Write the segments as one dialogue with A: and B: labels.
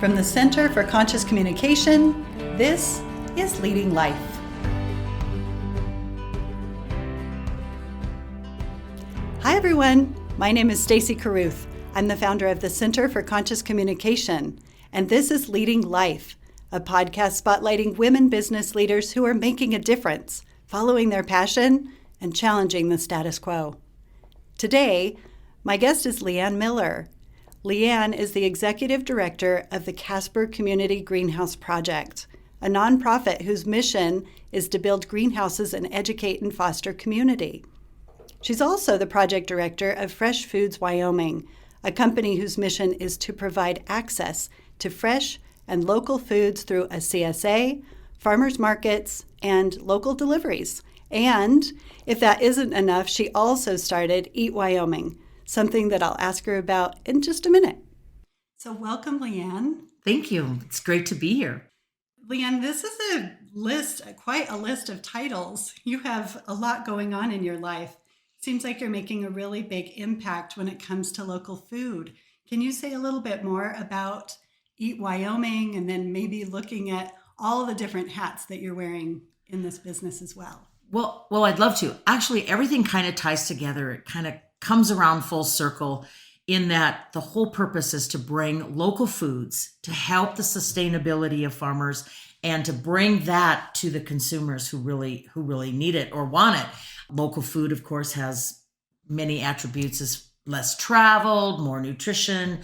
A: From the Center for Conscious Communication, this is Leading Life. Hi everyone, my name is Stacy Caruth. I'm the founder of the Center for Conscious Communication, and this is Leading Life, a podcast spotlighting women business leaders who are making a difference, following their passion, and challenging the status quo. Today, my guest is LeAnn Miller. LeAnn is the executive director of the Casper Community Greenhouse Project, a nonprofit whose mission is to build greenhouses and educate and foster community. She's also the project director of Fresh Foods Wyoming, a company whose mission is to provide access to fresh and local foods through a CSA, farmers markets, and local deliveries. And if that isn't enough, she also started Eat Wyoming, something that I'll ask her about in just a minute. So welcome, LeAnn.
B: Thank you. It's great to be here.
A: LeAnn, this is quite a list of titles. You have a lot going on in your life. Seems like you're making a really big impact when it comes to local food. Can you say a little bit more about Eat Wyoming and then maybe looking at all the different hats that you're wearing in this business as well?
B: Well, I'd love to. Actually, everything kind of ties together. It kind of comes around full circle in that the whole purpose is to bring local foods to help the sustainability of farmers and to bring that to the consumers who really need it or want it. Local food, of course, has many attributes as less traveled, more nutrition.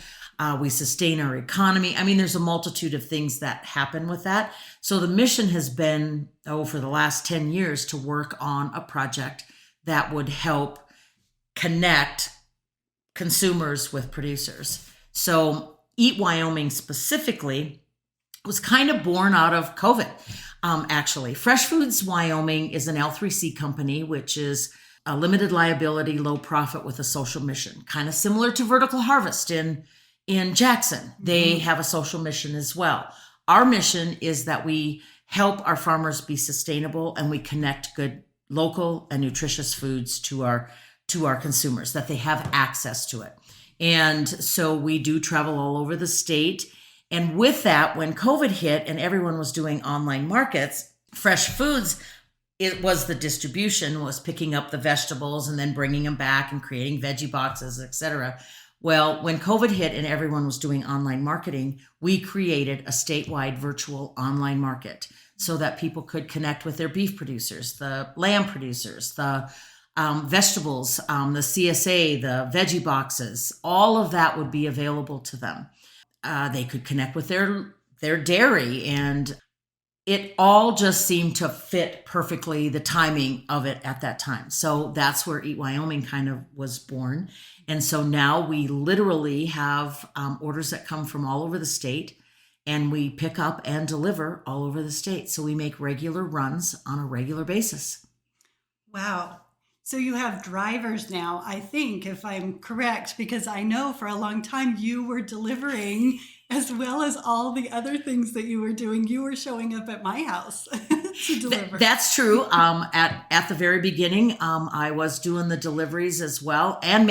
B: We sustain our economy. I mean, there's a multitude of things that happen with that. So the mission has been, for the last 10 years to work on a project that would help connect consumers with producers. So Eat Wyoming specifically was kind of born out of COVID. Actually, Fresh Foods Wyoming is an L3C company, which is a limited liability, low profit with a social mission, kind of similar to Vertical Harvest in Jackson. They have a social mission as well. Our mission is that we help our farmers be sustainable and we connect good local and nutritious foods to our consumers, that they have access to it. And so we do travel all over the state. And with that, when COVID hit and everyone was doing online markets, Fresh Foods, it was the distribution, was picking up the vegetables and then bringing them back and creating veggie boxes, etc. Well, when COVID hit and everyone was doing online marketing, we created a statewide virtual online market so that people could connect with their beef producers, the lamb producers, the vegetables, the CSA, the veggie boxes, all of that would be available to them. They could connect with their dairy, and it all just seemed to fit perfectly, the timing of it at that time. So that's where Eat Wyoming kind of was born. And so now we literally have orders that come from all over the state, and we pick up and deliver all over the state. So we make regular runs on a regular basis.
A: Wow. So you have drivers now, I think, if I'm correct, because I know for a long time you were delivering as well as all the other things that you were doing. You were showing up at my house to deliver.
B: That's true. At the very beginning, I was doing the deliveries as well and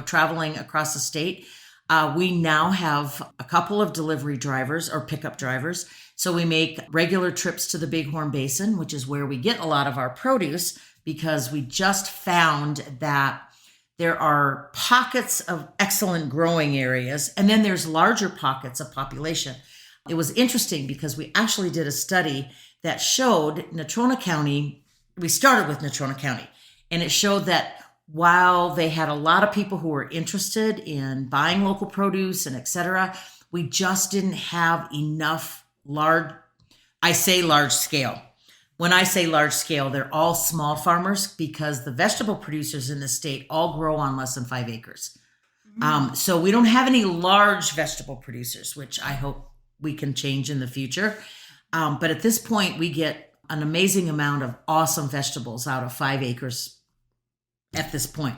B: traveling across the state. We now have a couple of delivery drivers or pickup drivers. So we make regular trips to the Bighorn Basin, which is where we get a lot of our produce, because we just found that there are pockets of excellent growing areas, and then there's larger pockets of population. It was interesting because we actually did a study that showed Natrona County, we started with Natrona County, and it showed that while they had a lot of people who were interested in buying local produce and et cetera, we just didn't have enough large scale. When I say large scale, they're all small farmers because the vegetable producers in the state all grow on less than 5 acres. So we don't have any large vegetable producers, which I hope we can change in the future. But at this point, we get an amazing amount of awesome vegetables out of 5 acres at this point.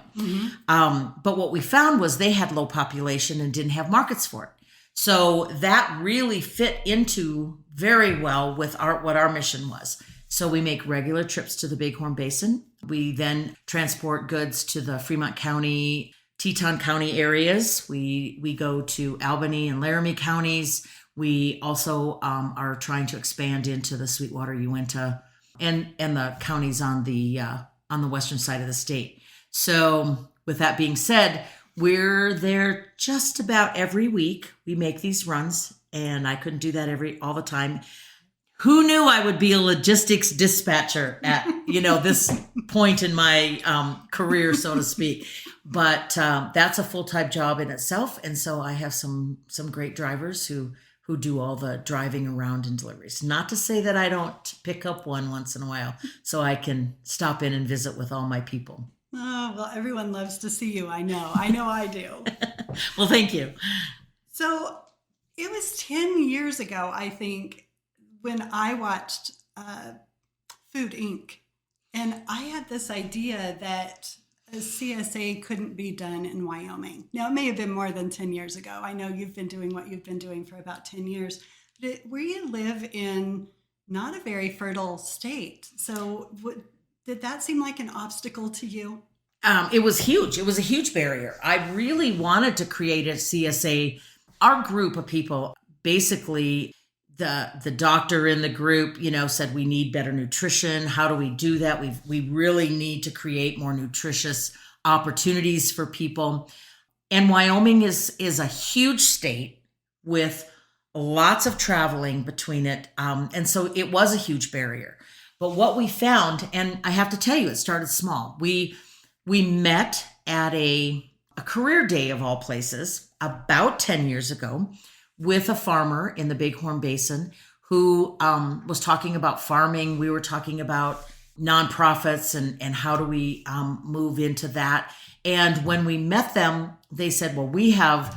B: But what we found was they had low population and didn't have markets for it. So that really fit into very well with what our mission was. So we make regular trips to the Bighorn Basin. We then transport goods to the Fremont County, Teton County areas. We go to Albany and Laramie counties. We also are trying to expand into the Sweetwater, Uinta, and the counties on the western side of the state. So with that being said, we're there just about every week. We make these runs, and I couldn't do that all the time. Who knew I would be a logistics dispatcher at, this point in my career, so to speak. But that's a full-time job in itself. And so I have some great drivers who do all the driving around and deliveries. Not to say that I don't pick up one once in a while so I can stop in and visit with all my people.
A: Oh, well, everyone loves to see you. I know I do.
B: Well, thank you.
A: So it was 10 years ago, I think, when I watched Food Inc. And I had this idea that a CSA couldn't be done in Wyoming. Now, it may have been more than 10 years ago. I know you've been doing what you've been doing for about 10 years. But where you live in not a very fertile state. So did that seem like an obstacle to you?
B: It was huge. It was a huge barrier. I really wanted to create a CSA. Our group of people, basically, the doctor in the group, said we need better nutrition. How do we do that? We really need to create more nutritious opportunities for people. And Wyoming is a huge state with lots of traveling between it. And so it was a huge barrier. But what we found, and I have to tell you, it started small. We met at a career day of all places about 10 years ago with a farmer in the Bighorn Basin who was talking about farming. We were talking about nonprofits and how do we move into that. And when we met them, they said, well, we have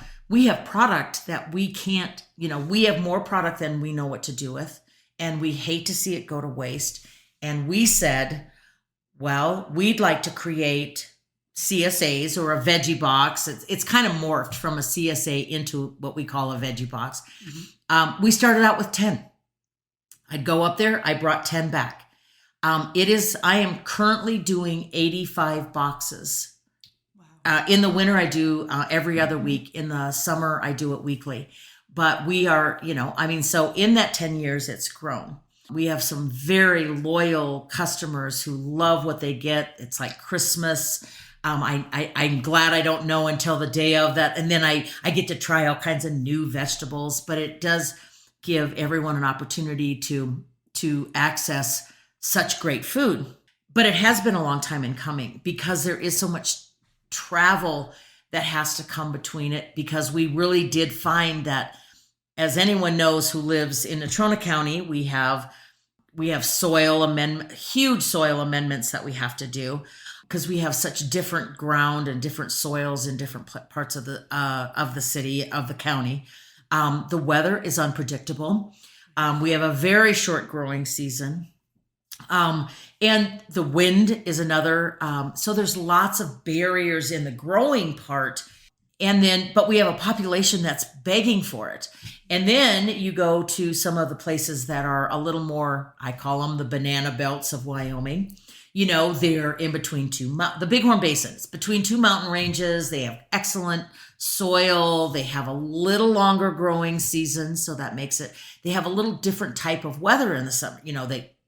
B: product that we can't, we have more product than we know what to do with. And we hate to see it go to waste. And we said, well, we'd like to create CSAs or a veggie box. It's kind of morphed from a CSA into what we call a veggie box. Mm-hmm. We started out with 10. I'd go up there. I brought 10 back. I am currently doing 85 boxes. Wow. In the winter, I do every other week. In the summer, I do it weekly. But we are, so in that 10 years, it's grown. We have some very loyal customers who love what they get. It's like Christmas. I'm glad I don't know until the day of that. And then I get to try all kinds of new vegetables, but it does give everyone an opportunity to access such great food. But it has been a long time in coming because there is so much travel that has to come between it, because we really did find that, as anyone knows who lives in Natrona County, we have huge soil amendments that we have to do, because we have such different ground and different soils in different parts of the city, of the county. The weather is unpredictable. We have a very short growing season. And the wind is another. So there's lots of barriers in the growing part. But we have a population that's begging for it. And then you go to some of the places that are a little more, I call them the banana belts of Wyoming. They're in between the Bighorn Basin. It's between two mountain ranges. They have excellent soil. They have a little longer growing season. So that makes it, they have a little different type of weather in the summer.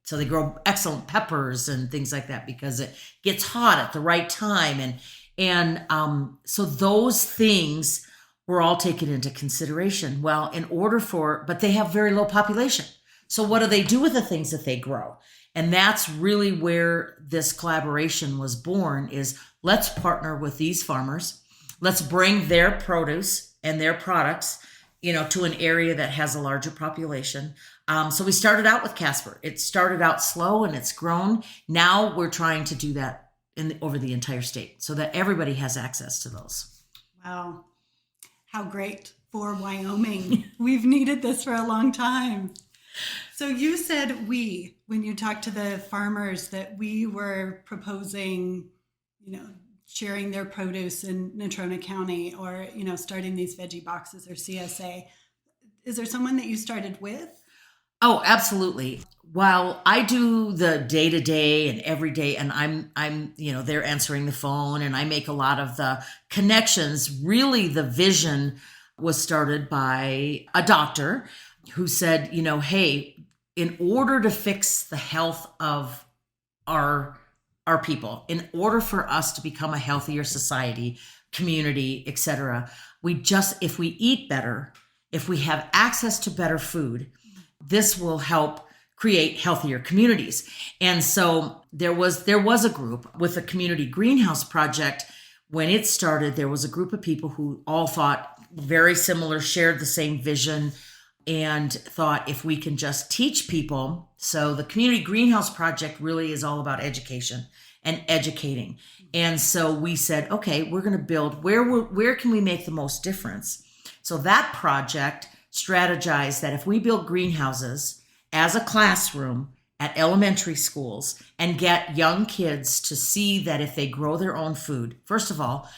B: So they grow excellent peppers and things like that because it gets hot at the right time. And so those things were all taken into consideration. Well, but they have very low population. So what do they do with the things that they grow? And that's really where this collaboration was born, is let's partner with these farmers. Let's bring their produce and their products, to an area that has a larger population. So we started out with Casper. It started out slow and it's grown. Now we're trying to do that over the entire state so that everybody has access to those.
A: Wow. How great for Wyoming. We've needed this for a long time. So you said when you talked to the farmers, that we were proposing, sharing their produce in Natrona County, or, starting these veggie boxes or CSA. Is there someone that you started with?
B: Oh, absolutely. While I do the day-to-day and every day, and I'm they're answering the phone and I make a lot of the connections, really the vision was started by a doctor who said, hey, in order to fix the health of our people, in order for us to become a healthier society, community, etc., if we eat better, if we have access to better food, this will help create healthier communities. And so there was a group with the Community Greenhouse Project. When it started, there was a group of people who all thought very similar, shared the same vision, and thought if we can just teach people. So the Community Greenhouse Project really is all about education and educating. And so we said, okay, we're going to build, where can we make the most difference? So that project strategized that if we build greenhouses as a classroom at elementary schools and get young kids to see that if they grow their own food, first of all,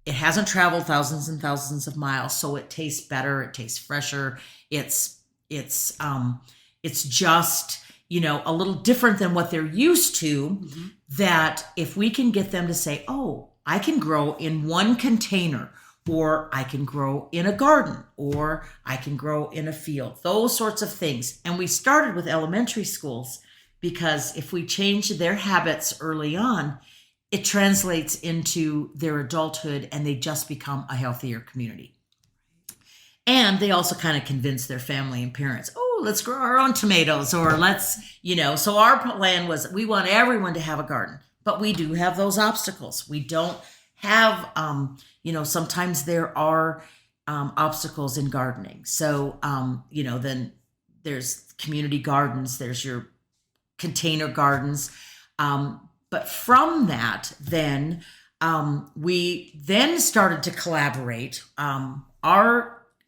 B: it hasn't traveled thousands and thousands of miles, so it tastes better, it tastes fresher. It's just, a little different than what they're used to. Mm-hmm. That if we can get them to say, oh, I can grow in one container, or I can grow in a garden, or I can grow in a field, those sorts of things. And we started with elementary schools because if we change their habits early on, it translates into their adulthood and they just become a healthier community. And they also kind of convince their family and parents, oh, let's grow our own tomatoes, or let's, so our plan was we want everyone to have a garden, but we do have those obstacles. We don't have, sometimes there are obstacles in gardening. So, then there's community gardens, there's your container gardens. But from that, then we then started to collaborate.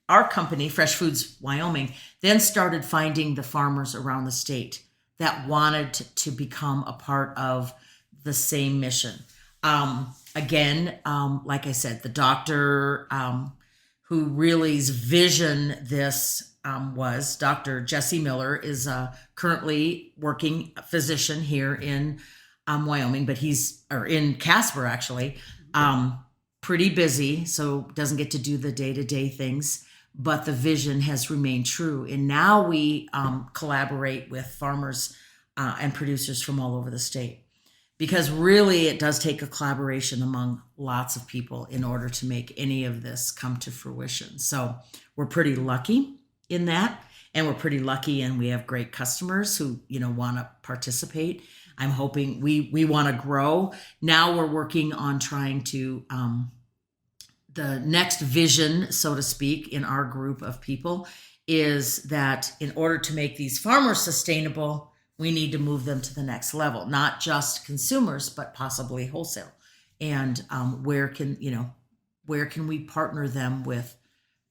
B: Our company, Fresh Foods Wyoming, then started finding the farmers around the state that wanted to become a part of the same mission. Again, like I said, the doctor who really's vision this was Dr. Jesse Miller is currently working physician here in Wyoming, but he's in Casper actually, pretty busy, so doesn't get to do the day-to-day things. But the vision has remained true, and now we collaborate with farmers and producers from all over the state. Because really, it does take a collaboration among lots of people in order to make any of this come to fruition. So we're pretty lucky in that, and we're pretty lucky, and we have great customers who want to participate. I'm hoping we want to grow. Now we're working on trying to the next vision, so to speak, in our group of people is that in order to make these farmers sustainable, we need to move them to the next level, not just consumers, but possibly wholesale. And where can we partner them with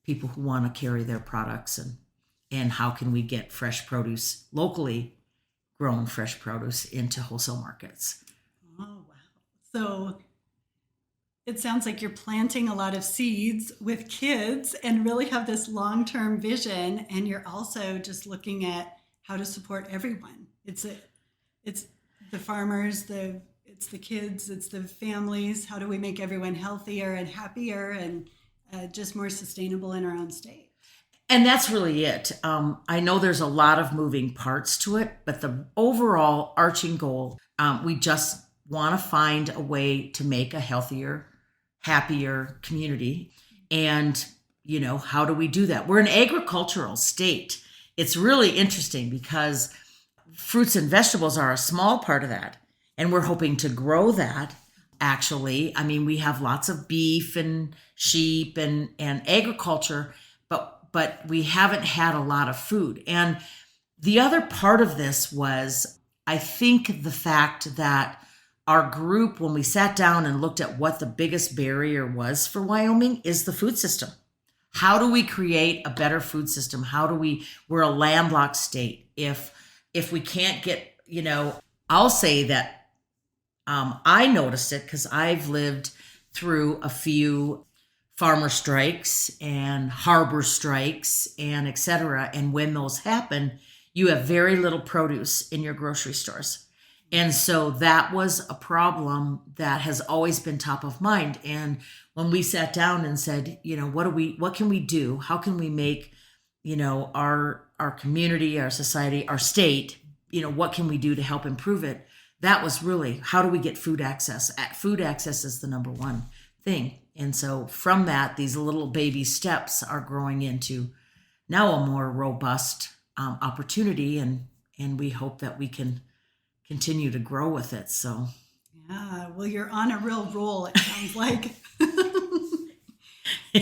B: people who want to carry their products, and how can we get fresh produce, locally grown fresh produce, into wholesale markets?
A: Oh, wow. So it sounds like you're planting a lot of seeds with kids and really have this long-term vision, and you're also just looking at how to support everyone. It's the farmers, it's the kids, it's the families. How do we make everyone healthier and happier and just more sustainable in our own state?
B: And that's really it. I know there's a lot of moving parts to it, but the overall arching goal, we just want to find a way to make a healthier, happier community. And, how do we do that? We're an agricultural state. It's really interesting because fruits and vegetables are a small part of that. And we're hoping to grow that. Actually, we have lots of beef and sheep and agriculture, but we haven't had a lot of food. And the other part of this was, I think, the fact that our group, when we sat down and looked at what the biggest barrier was for Wyoming, is the food system. How do we create a better food system? We're a landlocked state. If we can't get, I'll say that I noticed it because I've lived through a few farmer strikes and harbor strikes and et cetera. And when those happen, you have very little produce in your grocery stores. And so that was a problem that has always been top of mind. And when we sat down and said, what can we do? How can we make our community, our society, our state, what can we do to help improve it? That was really, how do we get food access? Food access is the number one thing. And so from that, these little baby steps are growing into now a more robust opportunity. And we hope that we can continue to grow with it. So,
A: yeah, well, you're on a real roll, it sounds like.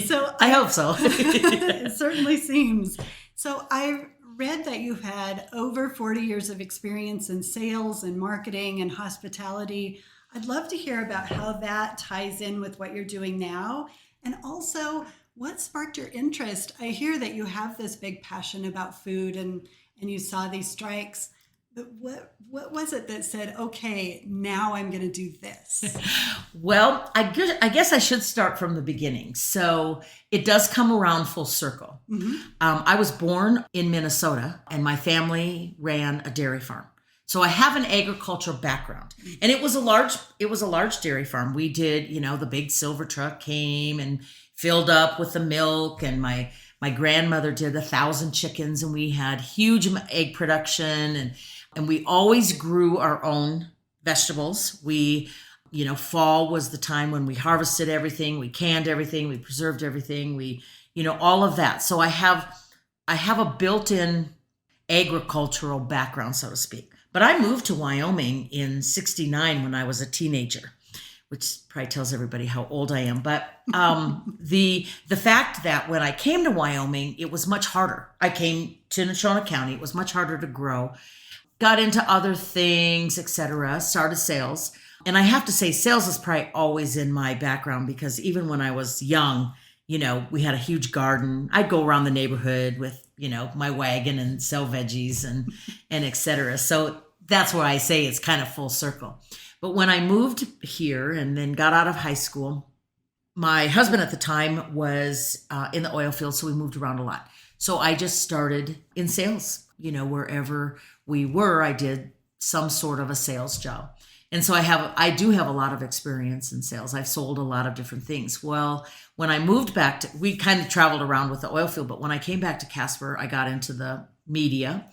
A: So
B: I hope so.
A: It certainly seems. So I read that you've had over 40 years of experience in sales and marketing and hospitality. I'd love to hear about how that ties in with what you're doing now. And also, what sparked your interest? I hear that you have this big passion about food and you saw these strikes. But what was it that said, okay, now I'm going to do this?
B: Well, I guess I should start from the beginning. So it does come around full circle.
A: Mm-hmm.
B: I was born in Minnesota, and my family ran a dairy farm. So I have an agricultural background, and it was a large dairy farm. We did, the big silver truck came and filled up with the milk, and my grandmother did 1,000 chickens, and we had huge egg production, and we always grew our own vegetables. We, fall was the time when we harvested everything, we canned everything, we preserved everything, we, all of that. So I have a built-in agricultural background, so to speak. But I moved to Wyoming in '69 when I was a teenager, which probably tells everybody how old I am. But the fact that when I came to Wyoming, it was much harder. I came to Nashona County. It was much harder to grow. Got into other things, etc. Started sales. And I have to say, sales is probably always in my background because even when I was young, we had a huge garden. I'd go around the neighborhood with, my wagon and sell veggies and etc. So that's why I say it's kind of full circle. But when I moved here and then got out of high school, my husband at the time was in the oil field, so we moved around a lot. So I just started in sales. Wherever we were, I did some sort of a sales job. And so I do have a lot of experience in sales. I've sold a lot of different things. Well, when I moved back we kind of traveled around with the oil field, but when I came back to Casper, I got into the media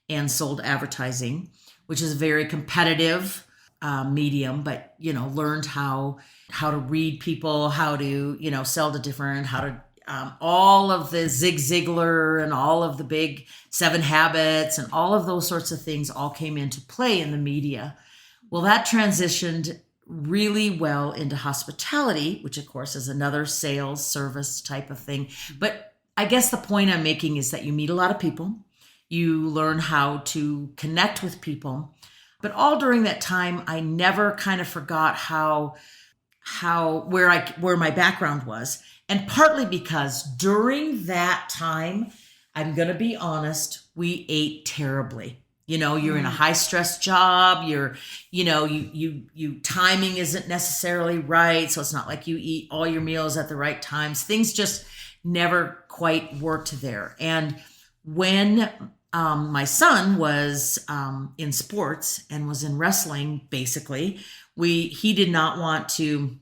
B: and sold advertising, which is a very competitive medium, but, learned how to read people, how to, sell to different, how to, all of the Zig Ziglar and all of the big 7 habits and all of those sorts of things all came into play in the media. Well, that transitioned really well into hospitality, which of course is another sales service type of thing. But I guess the point I'm making is that you meet a lot of people, you learn how to connect with people, but all during that time, I never kind of forgot where my background was. And partly because during that time, I'm going to be honest, we ate terribly. You're in a high stress job, you timing isn't necessarily right. So it's not like you eat all your meals at the right times. Things just never quite worked there. And when my son was in sports and was in wrestling, basically, he did not want to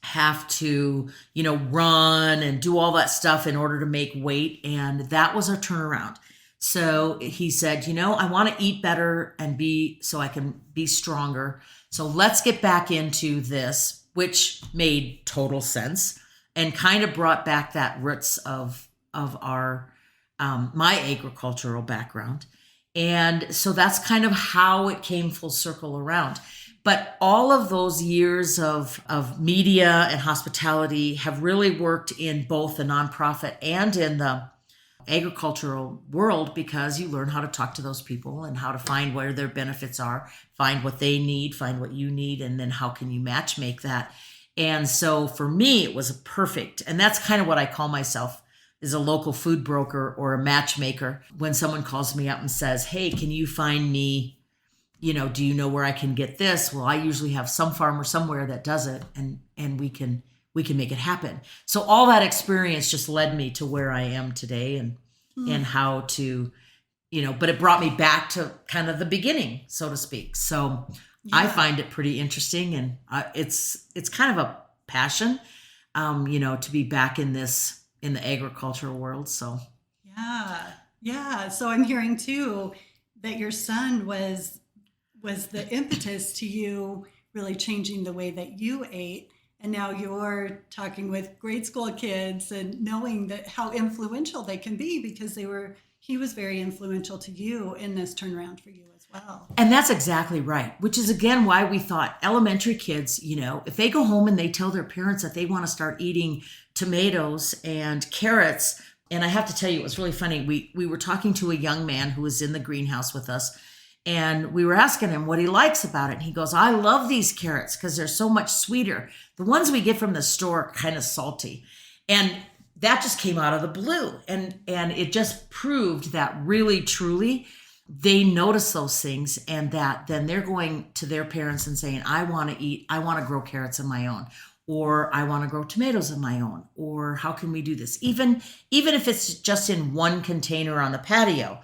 B: have to, run and do all that stuff in order to make weight. And that was our turnaround. So he said, I want to eat better and so I can be stronger. So let's get back into this, which made total sense and kind of brought back that roots of our, my agricultural background. And so that's kind of how it came full circle around. But all of those years of media and hospitality have really worked in both the nonprofit and in the agricultural world because you learn how to talk to those people and how to find where their benefits are, find what they need, find what you need, and then how can you match make that. And so for me, it was a perfect, and that's kind of what I call myself, is a local food broker or a matchmaker. When someone calls me up and says, hey, can you find me, do you know where I can get this? Well, I usually have some farmer somewhere that does it, and we can make it happen. So all that experience just led me to where I am today and how to, but it brought me back to kind of the beginning, so to speak. So yeah. I find it pretty interesting, and it's kind of a passion, to be back in the agricultural world. So
A: yeah, Yeah. Yeah. So I'm hearing too that your son was the impetus to you really changing the way that you ate. And now you're talking with grade school kids and knowing that how influential they can be because he was very influential to you in this turnaround for you as well.
B: And that's exactly right, which is again why we thought elementary kids, if they go home and they tell their parents that they want to start eating tomatoes and carrots. And I have to tell you, it was really funny. We were talking to a young man who was in the greenhouse with us, and we were asking him what he likes about it. And he goes, I love these carrots because they're so much sweeter. The ones we get from the store are kind of salty. And that just came out of the blue. And it just proved that really, truly, they notice those things, and that then they're going to their parents and saying, I want to grow carrots of my own, or I want to grow tomatoes of my own, or how can we do this? Even if it's just in one container on the patio,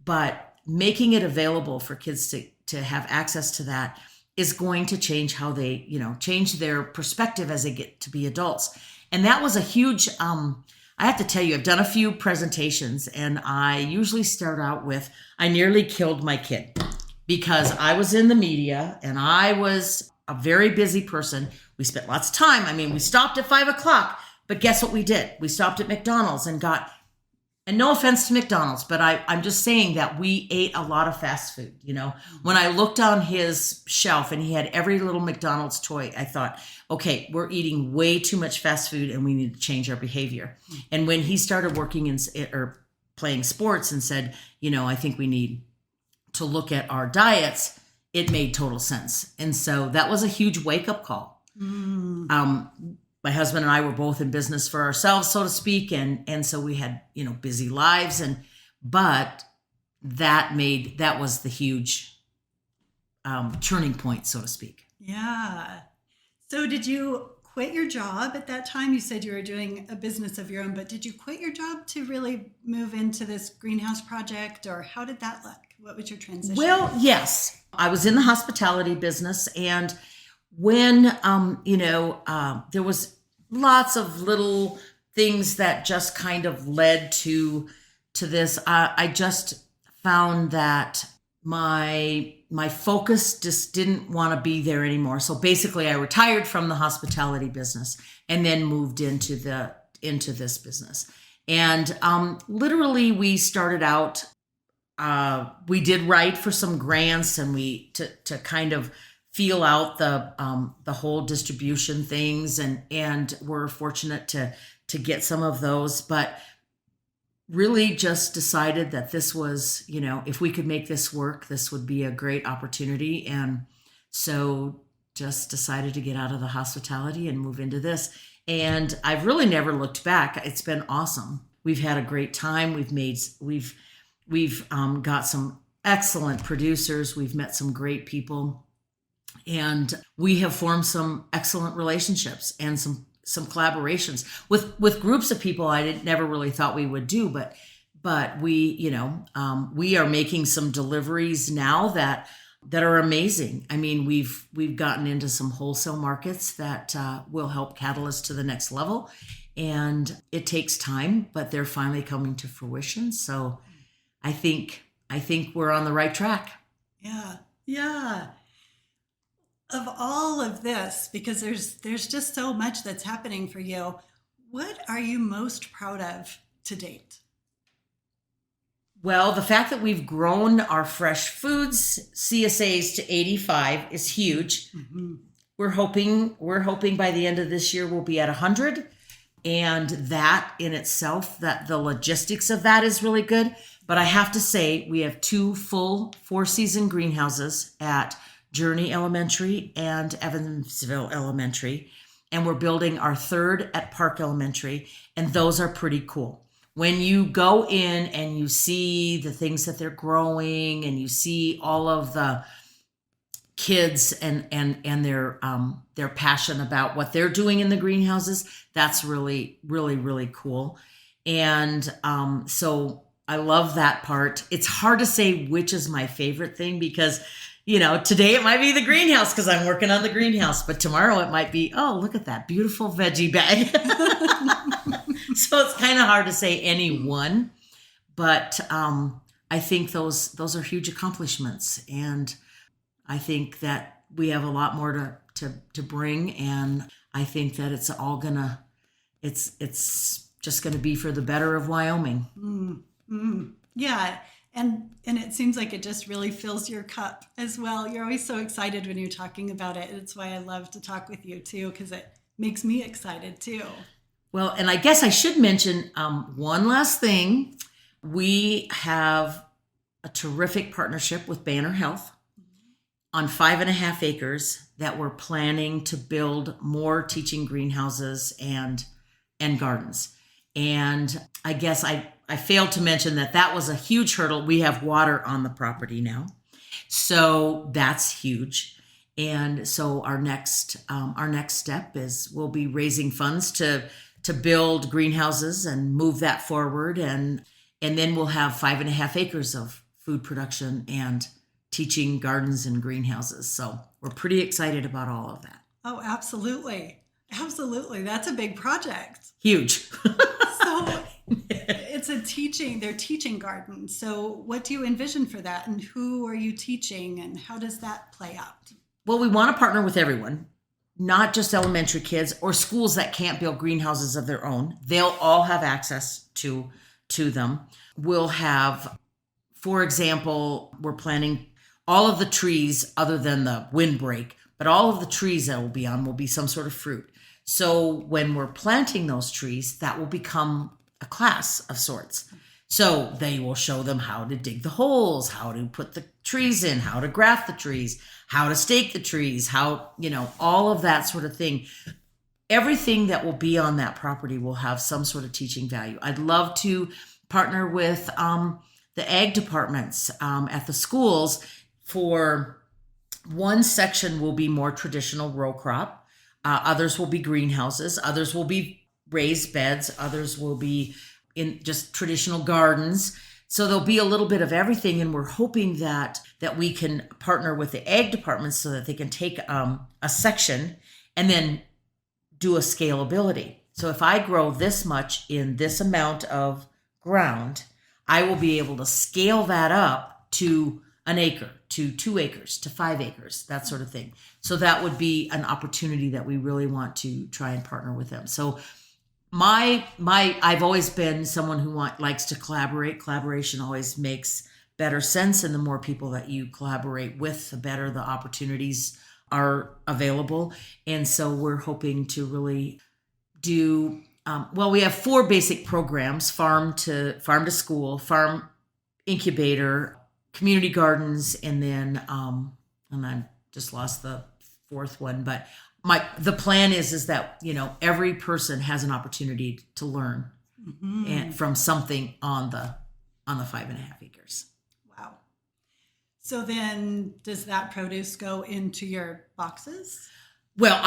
B: but making it available for kids to have access to that is going to change how they, change their perspective as they get to be adults. And that was a huge, I have to tell you, I've done a few presentations, and I usually start out with, I nearly killed my kid because I was in the media and I was a very busy person. We spent lots of time. I mean, we stopped at 5:00, but guess what we did? We stopped at McDonald's and no offense to McDonald's, but I'm just saying that we ate a lot of fast food. When I looked on his shelf and he had every little McDonald's toy, I thought, okay, we're eating way too much fast food and we need to change our behavior. And when he started working or playing sports and said, I think we need to look at our diets, it made total sense. And so that was a huge wake-up call. My husband and I were both in business for ourselves, so to speak. And so we had, busy lives, but that was the huge turning point, so to speak.
A: Yeah. So did you quit your job at that time? You said you were doing a business of your own, but did you quit your job to really move into this greenhouse project, or how did that look? What was your transition?
B: Well, yes, I was in the hospitality business, and when, there was lots of little things that just kind of led to this. I just found that my focus just didn't want to be there anymore. So basically I retired from the hospitality business and then moved into this business. And literally we started out, we did write for some grants, and to kind of feel out the whole distribution things, and we're fortunate to get some of those, but really just decided that this was, if we could make this work, this would be a great opportunity. And so just decided to get out of the hospitality and move into this. And I've really never looked back. It's been awesome. We've had a great time. We've got some excellent producers. We've met some great people, and we have formed some excellent relationships and some collaborations with groups of people I never really thought we would do, but we we are making some deliveries now that are amazing. I mean, we've gotten into some wholesale markets that will help catalyst to the next level, and it takes time, but they're finally coming to fruition. So I think we're on the right track.
A: Yeah. Of all of this, because there's just so much that's happening for you, what are you most proud of to date?
B: Well, the fact that we've grown our fresh foods CSAs to 85 is huge. Mm-hmm. We're hoping by the end of this year we'll be at 100, and that in itself, that the logistics of that is really good. But I have to say, we have 2 full 4-season greenhouses at Journey Elementary and Evansville Elementary, and we're building our 3rd at Park Elementary, and those are pretty cool. When you go in and you see the things that they're growing, and you see all of the kids and their passion about what they're doing in the greenhouses, that's really, really, really cool. And so I love that part. It's hard to say which is my favorite thing, because today it might be the greenhouse because I'm working on the greenhouse, but tomorrow it might be, oh, look at that beautiful veggie bag. So it's kind of hard to say any one, But I think those are huge accomplishments, and I think that we have a lot more to bring, and I think that it's just gonna be for the better of Wyoming.
A: Yeah. And it seems like it just really fills your cup as well. You're always so excited when you're talking about it. It's why I love to talk with you too, because it makes me excited too.
B: Well, and I guess I should mention one last thing. We have a terrific partnership with Banner Health on 5.5 acres that we're planning to build more teaching greenhouses and gardens. And I guess I failed to mention that was a huge hurdle. We have water on the property now, so that's huge. And so our next step is we'll be raising funds to build greenhouses and move that forward, and then we'll have 5.5 acres of food production and teaching gardens and greenhouses. So we're pretty excited about all of that.
A: Oh, absolutely. Absolutely. That's a big project.
B: Huge.
A: So they're teaching gardens. So what do you envision for that? And who are you teaching, and how does that play out?
B: Well, we want to partner with everyone, not just elementary kids or schools that can't build greenhouses of their own. They'll all have access to them. We'll have, for example, we're planning all of the trees other than the windbreak, but all of the trees that will be on will be some sort of fruit. So when we're planting those trees, that will become a class of sorts. So they will show them how to dig the holes, how to put the trees in, how to graft the trees, how to stake the trees, how, all of that sort of thing. Everything that will be on that property will have some sort of teaching value. I'd love to partner with the ag departments at the schools. For one section will be more traditional row crop. Others will be greenhouses. Others will be raised beds. Others will be in just traditional gardens. So there'll be a little bit of everything. And we're hoping that we can partner with the ag departments so that they can take a section and then do a scalability. So if I grow this much in this amount of ground, I will be able to scale that up to an acre, to 2 acres, to 5 acres, that sort of thing. So that would be an opportunity that we really want to try and partner with them. So I've always been someone who likes to collaborate. Collaboration always makes better sense. And the more people that you collaborate with, the better the opportunities are available. And so we're hoping to really do, we have 4 basic programs: farm to school, farm incubator, community gardens, and then and I just lost the 4th one, but the plan is that every person has an opportunity to learn and from something on the 5.5 acres.
A: Wow. So then does that produce go into your boxes?
B: Well,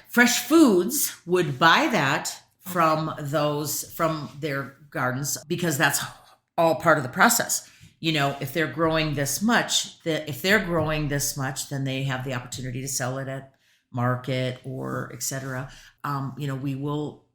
B: Fresh Foods would buy that from their gardens, because that's all part of the process. If they're growing this much, then they have the opportunity to sell it at market or etc. We will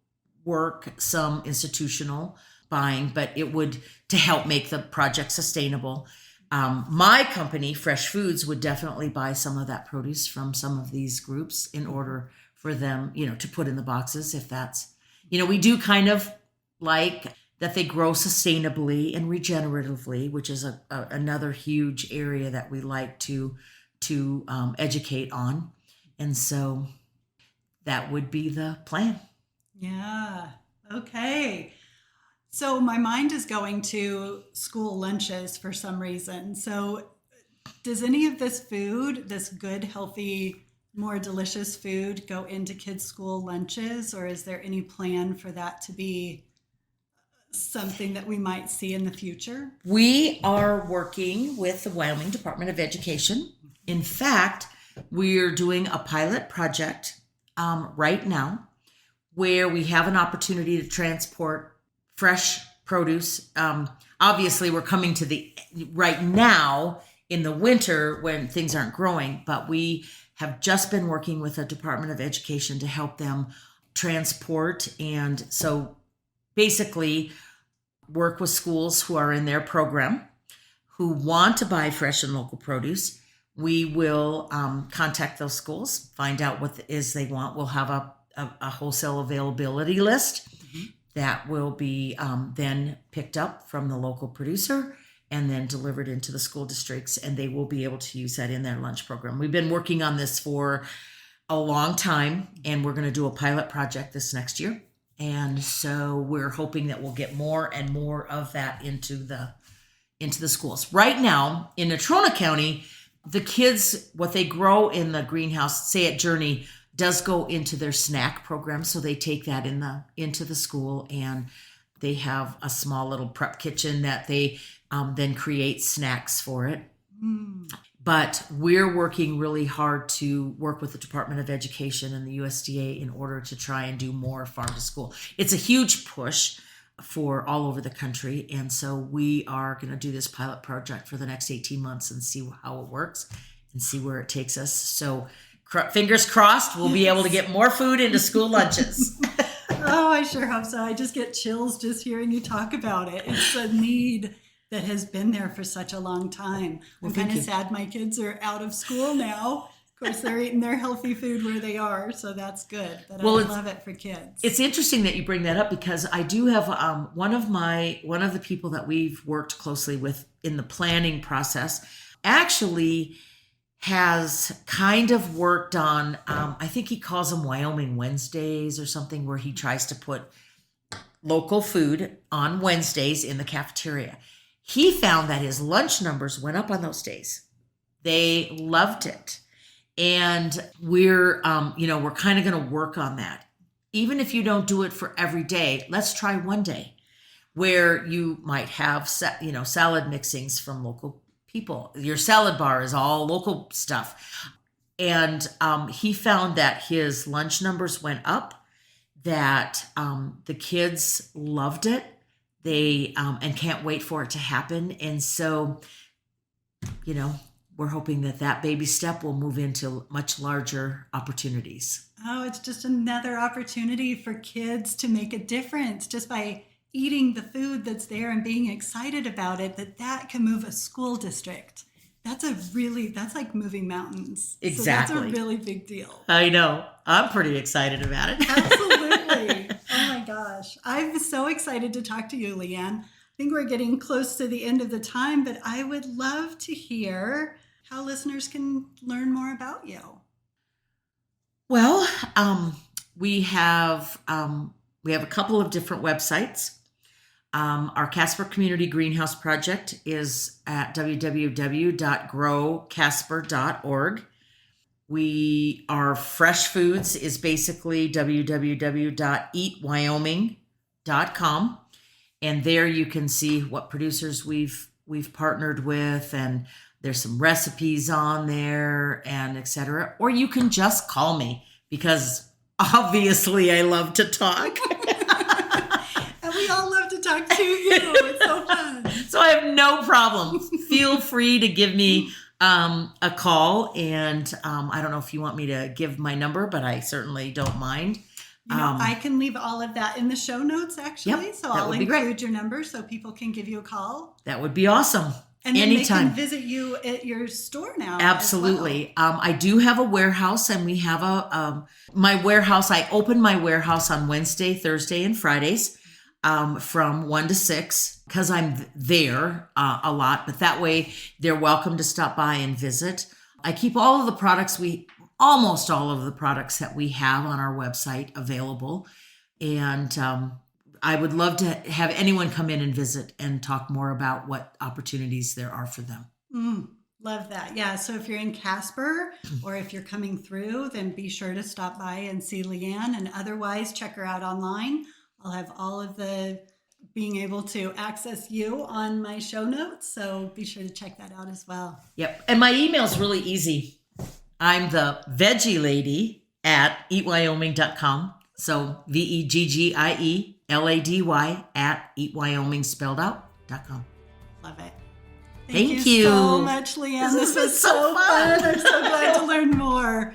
B: work some institutional buying, but it would to help make the project sustainable. My company, Fresh Foods, would definitely buy some of that produce from some of these groups in order for them, to put in the boxes. If that's, we do kind of like that they grow sustainably and regeneratively, which is another huge area that we like to educate on. And so that would be the plan.
A: Yeah. Okay. So my mind is going to school lunches for some reason. So does any of this food, this good, healthy, more delicious food, go into kids' school lunches? Or is there any plan for that to be something that we might see in the future?
B: We are working with the Wyoming Department of Education. In fact, we're doing a pilot project right now where we have an opportunity to transport fresh produce. Obviously, we're coming to right now in the winter when things aren't growing, but we have just been working with the Department of Education to help them transport. And so basically, work with schools who are in their program who want to buy fresh and local produce. We will contact those schools, find out what it is they want. We'll have a wholesale availability list that will be then picked up from the local producer and then delivered into the school districts, and they will be able to use that in their lunch program. We've been working on this for a long time, and we're going to do a pilot project this next year. And so we're hoping that we'll get more and more of that into the schools. Right now in Natrona County, the kids, what they grow in the greenhouse, say at Journey, does go into their snack program. So they take that into the school, and they have a small little prep kitchen that they then create snacks for it. But we're working really hard to work with the Department of Education and the USDA in order to try and do more farm to school. It's a huge push for all over the country. And so we are going to do this pilot project for the next 18 months and see how it works and see where it takes us. So fingers crossed, we'll be able to get more food into school lunches.
A: Oh, I sure hope so. I just get chills just hearing you talk about it. It's a need that has been there for such a long time.
B: Well,
A: I'm kind of sad my kids are out of school now. Of course, they're eating their healthy food where they are, so that's good. But I love it for kids.
B: It's interesting that you bring that up, because I do have one of the people that we've worked closely with in the planning process actually has kind of worked on, I think he calls them Wyoming Wednesdays or something, where he tries to put local food on Wednesdays in the cafeteria. He found that his lunch numbers went up on those days. They loved it. And we're kind of going to work on that. Even if you don't do it for every day, let's try one day where you might have, salad mixings from local people. Your salad bar is all local stuff. And he found that his lunch numbers went up, that the kids loved it. They and can't wait for it to happen. And so, we're hoping that baby step will move into much larger opportunities.
A: Oh, it's just another opportunity for kids to make a difference just by eating the food that's there and being excited about it, that can move a school district. That's like moving mountains.
B: Exactly.
A: So that's a really big deal.
B: I know. I'm pretty excited about it.
A: Absolutely. Oh my gosh. I'm so excited to talk to you, LeAnn. I think we're getting close to the end of the time, but I would love to hear how listeners can learn more about you.
B: Well, we have a couple of different websites. Our Casper Community Greenhouse Project is at www.growcasper.org. Our fresh foods is basically www.eatwyoming.com. And there you can see what producers we've partnered with, and there's some recipes on there and etc. Or you can just call me, because obviously I love to talk.
A: And we all love to talk to you. It's so fun.
B: So I have no problem. Feel free to give me a call. And I don't know if you want me to give my number, but I certainly don't mind.
A: I can leave all of that in the show notes, actually.
B: Yep,
A: so I'll include your number so people can give you a call.
B: That would be awesome.
A: And then
B: anytime.
A: They can visit you at your store now.
B: Absolutely. Well. I do have a warehouse, and we have my warehouse. I open my warehouse on Wednesday, Thursday, and Fridays from 1 to 6, because I'm there a lot. But that way they're welcome to stop by and visit. I keep almost all of the products that we have on our website available. And I would love to have anyone come in and visit and talk more about what opportunities there are for them.
A: Love that. Yeah. So if you're in Casper or if you're coming through, then be sure to stop by and see LeAnn, and otherwise check her out online. I'll have all of the being able to access you on my show notes. So be sure to check that out as well.
B: Yep. And my email is really easy. I'm the veggie lady at eatwyoming.com. So VEGGIELADY at eatwyoming.com.
A: Love it.
B: Thank you
A: so much, LeAnn. This was so fun. I'm so glad to learn more.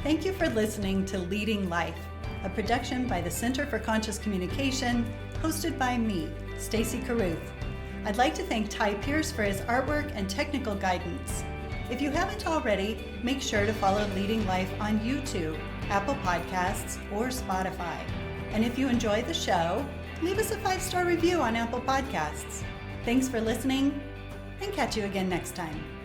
A: Thank you for listening to Leading Life, a production by the Center for Conscious Communication, hosted by me, Stacey Carruth. I'd like to thank Ty Pierce for his artwork and technical guidance. If you haven't already, make sure to follow Leading Life on YouTube, Apple Podcasts, or Spotify. And if you enjoy the show, leave us a 5-star review on Apple Podcasts. Thanks for listening, and catch you again next time.